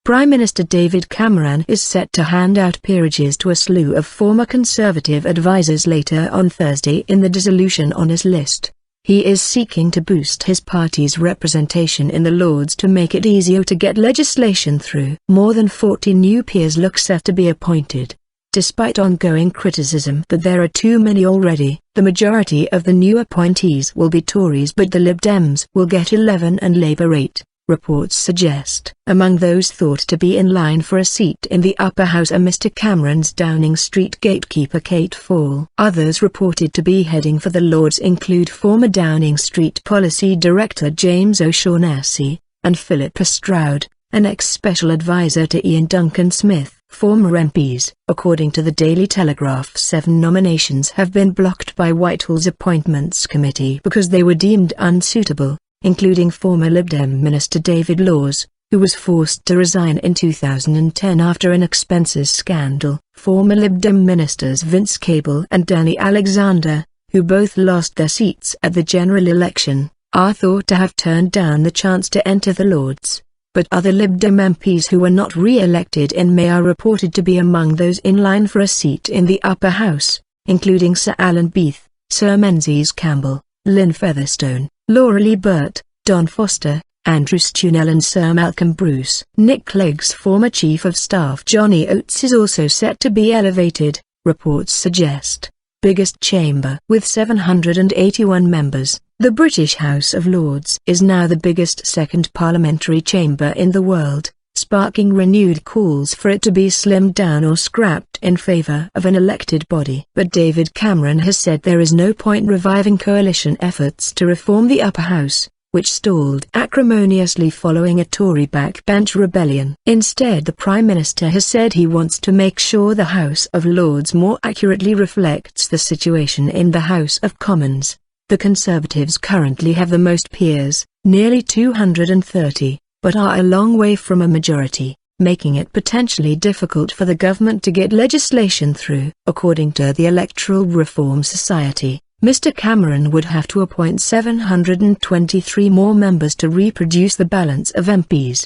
Prime Minister David Cameron is set to hand out peerages to a slew of former Conservative advisers later on Thursday in the dissolution honours list. He is seeking to boost his party's representation in the Lords to make it easier to get legislation through. More than 40 new peers look set to be appointed. Despite ongoing criticism that there are too many already, the majority of the new appointees will be Tories, but the Lib Dems will get 11 and Labour 8. Reports suggest. Among those thought to be in line for a seat in the upper house are Mr Cameron's Downing Street gatekeeper Kate Fall. Others reported to be heading for the Lords include former Downing Street policy director James O'Shaughnessy, and Philippa Stroud, an ex-special advisor to Iain Duncan Smith. Former MPs. According to the Daily Telegraph, 7 nominations have been blocked by Whitehall's Appointments Committee because they were deemed unsuitable, including former Lib Dem Minister David Laws, who was forced to resign in 2010 after an expenses scandal, former Lib Dem ministers Vince Cable and Danny Alexander, who both lost their seats at the general election, are thought to have turned down the chance to enter the Lords. But other Lib Dem MPs who were not re-elected in May are reported to be among those in line for a seat in the upper house, including Sir Alan Beath, Sir Menzies Campbell, Lynn Featherstone, Laura Lee Burt, Don Foster, Andrew Stunell and Sir Malcolm Bruce. Nick Clegg's former Chief of Staff Johnny Oates is also set to be elevated, reports suggest. Biggest chamber. With 781 members, the British House of Lords is now the biggest second parliamentary chamber in the world, sparking renewed calls for it to be slimmed down or scrapped in favour of an elected body. But David Cameron has said there is no point reviving coalition efforts to reform the upper house, which stalled acrimoniously following a Tory backbench rebellion. Instead, the Prime Minister has said he wants to make sure the House of Lords more accurately reflects the situation in the House of Commons. The Conservatives currently have the most peers, nearly 230, but are a long way from a majority, making it potentially difficult for the government to get legislation through. According to the Electoral Reform Society, Mr Cameron would have to appoint 723 more members to reproduce the balance of MPs.